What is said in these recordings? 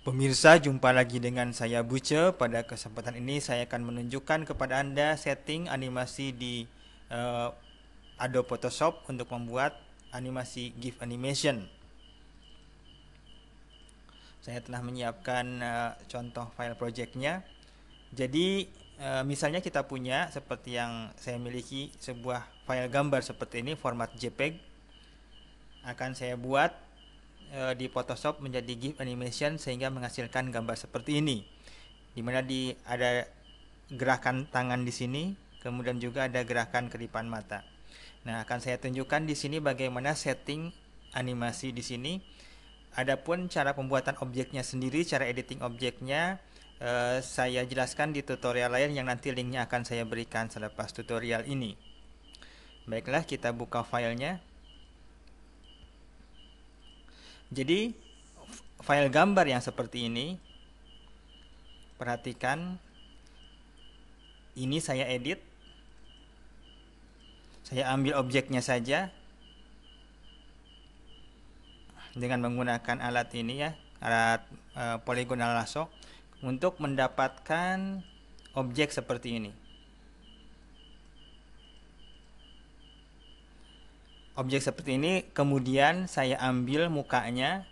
Pemirsa, jumpa lagi dengan saya Buce. Pada kesempatan ini saya akan menunjukkan kepada Anda setting animasi di eh, Adobe Photoshop untuk membuat animasi GIF animation. Saya telah menyiapkan contoh file projectnya. Jadi misalnya kita punya seperti yang saya miliki sebuah file gambar seperti ini, format JPEG. Akan saya buat di Photoshop menjadi GIF animation sehingga menghasilkan gambar seperti ini, di mana ada gerakan tangan di sini, kemudian juga ada gerakan kedipan mata. Nah, akan saya tunjukkan di sini bagaimana setting animasi di sini. Adapun cara pembuatan objeknya sendiri, cara editing objeknya, saya jelaskan di tutorial lain yang nanti linknya akan saya berikan selepas tutorial ini. Baiklah, kita buka filenya. Jadi file gambar yang seperti ini, perhatikan, ini saya edit. Saya ambil objeknya saja dengan menggunakan alat ini ya, alat polygonal lasso, untuk mendapatkan objek seperti ini. Objek seperti ini kemudian saya ambil mukanya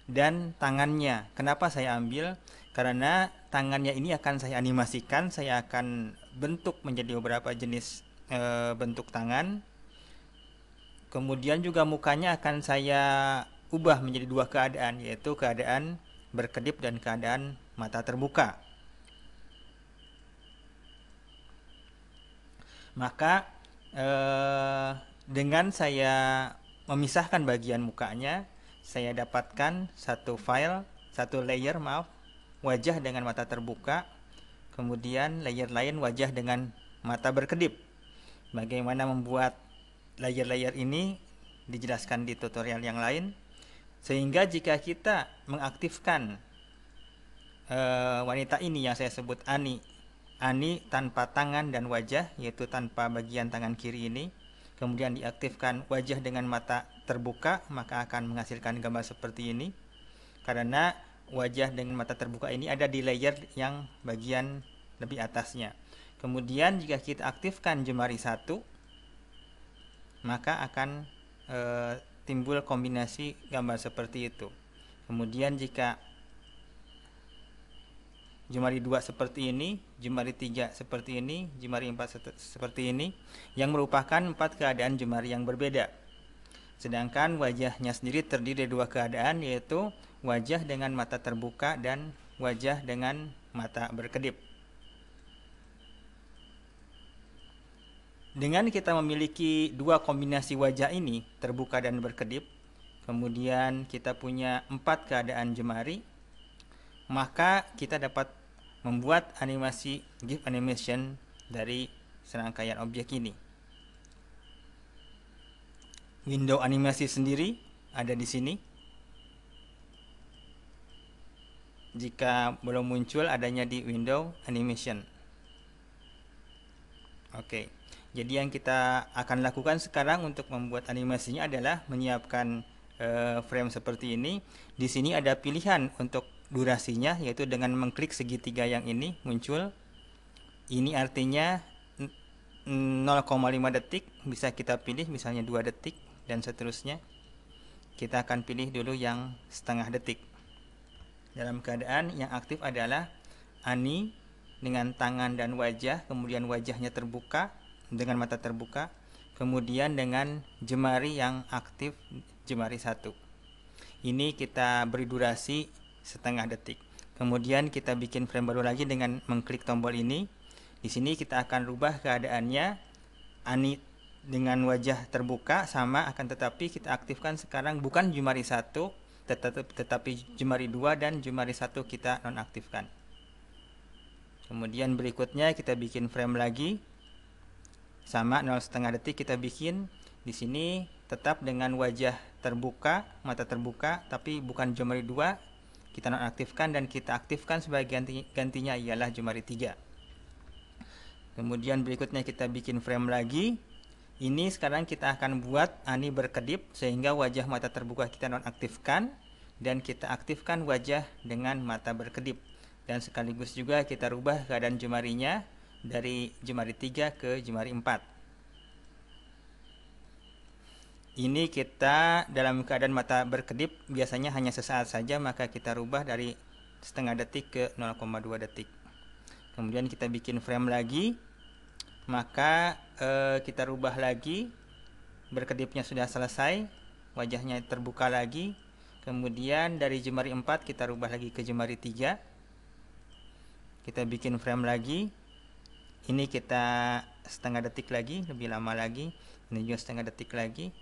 dan tangannya. Kenapa saya ambil? Karena tangannya ini akan saya animasikan, saya akan bentuk menjadi beberapa jenis bentuk tangan. Kemudian juga mukanya akan saya ubah menjadi dua keadaan, yaitu keadaan berkedip dan keadaan mata terbuka. Maka dengan saya memisahkan bagian mukanya, saya dapatkan satu layer wajah dengan mata terbuka, kemudian layer lain wajah dengan mata berkedip. Bagaimana membuat layer-layer ini dijelaskan di tutorial yang lain, sehingga jika kita mengaktifkan wanita ini yang saya sebut Ani tanpa tangan dan wajah, yaitu tanpa bagian tangan kiri ini, kemudian diaktifkan wajah dengan mata terbuka, maka akan menghasilkan gambar seperti ini. Karena wajah dengan mata terbuka ini ada di layer yang bagian lebih atasnya. Kemudian jika kita aktifkan jemari 1, maka akan timbul kombinasi gambar seperti itu. Kemudian jika jemari 2 seperti ini, jemari 3 seperti ini, jemari 4 seperti ini, yang merupakan 4 keadaan jemari yang berbeda. Sedangkan wajahnya sendiri terdiri dari 2 keadaan, yaitu wajah dengan mata terbuka dan wajah dengan mata berkedip. Dengan kita memiliki 2 kombinasi wajah ini, terbuka dan berkedip, kemudian kita punya 4 keadaan jemari, maka kita dapat membuat animasi GIF animation dari serangkaian objek ini. Window animasi sendiri ada di sini. Jika belum muncul, adanya di window animation. Oke. Jadi yang kita akan lakukan sekarang untuk membuat animasinya adalah menyiapkan frame seperti ini. Di sini ada pilihan untuk durasinya, yaitu dengan mengklik segitiga yang ini muncul. Ini artinya 0,5 detik, bisa kita pilih misalnya 2 detik dan seterusnya. Kita akan pilih dulu yang setengah detik. Dalam keadaan yang aktif adalah Ani dengan tangan dan wajah, kemudian wajahnya terbuka dengan mata terbuka, kemudian dengan jemari yang aktif, jemari 1. Ini kita beri durasi setengah detik. Kemudian kita bikin frame baru lagi dengan mengklik tombol ini. Di sini kita akan rubah keadaannya, Ani dengan wajah terbuka sama, akan tetapi kita aktifkan sekarang bukan jemari 1, tetapi jemari 2 dan jemari 1 kita nonaktifkan. Kemudian berikutnya kita bikin frame lagi, sama 0,5 detik kita bikin. Di sini tetap dengan wajah terbuka, mata terbuka, tapi bukan jemari 2, kita nonaktifkan dan kita aktifkan sebagai gantinya ialah jemari 3. Kemudian berikutnya kita bikin frame lagi. Ini sekarang kita akan buat Ani berkedip, sehingga wajah mata terbuka kita nonaktifkan, dan kita aktifkan wajah dengan mata berkedip, dan sekaligus juga kita rubah keadaan jemarinya dari jemari 3 ke jemari 4. Ini kita dalam keadaan mata berkedip biasanya hanya sesaat saja, maka kita rubah dari setengah detik ke 0,2 detik. Kemudian kita bikin frame lagi, maka kita rubah lagi, berkedipnya sudah selesai, wajahnya terbuka lagi. Kemudian dari jemari 4 kita rubah lagi ke jemari 3, kita bikin frame lagi. Ini kita setengah detik lagi, lebih lama lagi. Ini juga setengah detik lagi.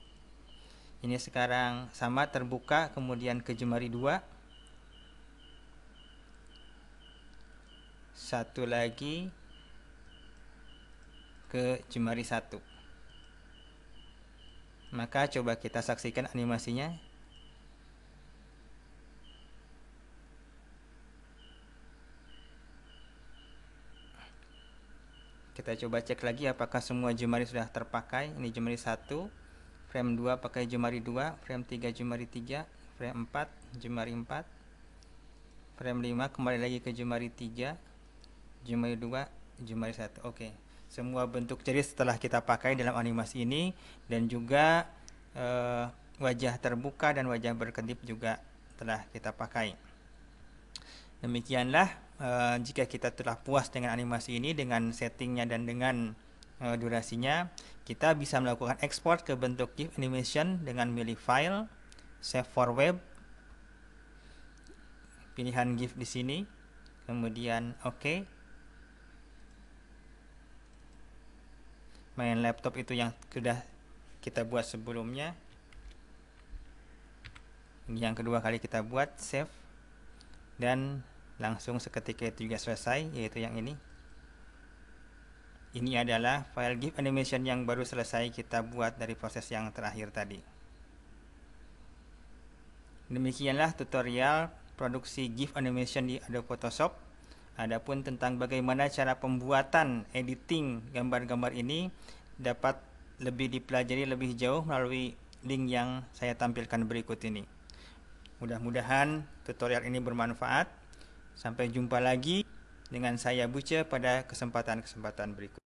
Ini sekarang sama, terbuka, kemudian ke jemari 2, satu lagi ke jemari 1. Maka coba kita saksikan animasinya. Kita coba cek lagi apakah semua jemari sudah terpakai. Ini jemari 1, frame 2 pakai jemari 2, frame 3 jemari 3, frame 4 jemari 4, frame 5 kembali lagi ke jemari 3, jemari 2, jemari 1. Oke. Semua bentuk jari setelah kita pakai dalam animasi ini, dan juga wajah terbuka dan wajah berkedip juga telah kita pakai. Demikianlah, jika kita telah puas dengan animasi ini, dengan settingnya dan dengan durasinya, kita bisa melakukan ekspor ke bentuk GIF animation dengan milih file, save for web, pilihan GIF di sini, kemudian OK. Main laptop itu yang sudah kita buat sebelumnya. Ini yang kedua kali kita buat, save, dan langsung seketika itu juga selesai, yaitu yang ini. Ini adalah file GIF animation yang baru selesai kita buat dari proses yang terakhir tadi. Demikianlah tutorial produksi GIF animation di Adobe Photoshop. Adapun tentang bagaimana cara pembuatan editing gambar-gambar ini dapat lebih dipelajari lebih jauh melalui link yang saya tampilkan berikut ini. Mudah-mudahan tutorial ini bermanfaat. Sampai jumpa lagi dengan saya Buce pada kesempatan-kesempatan berikut.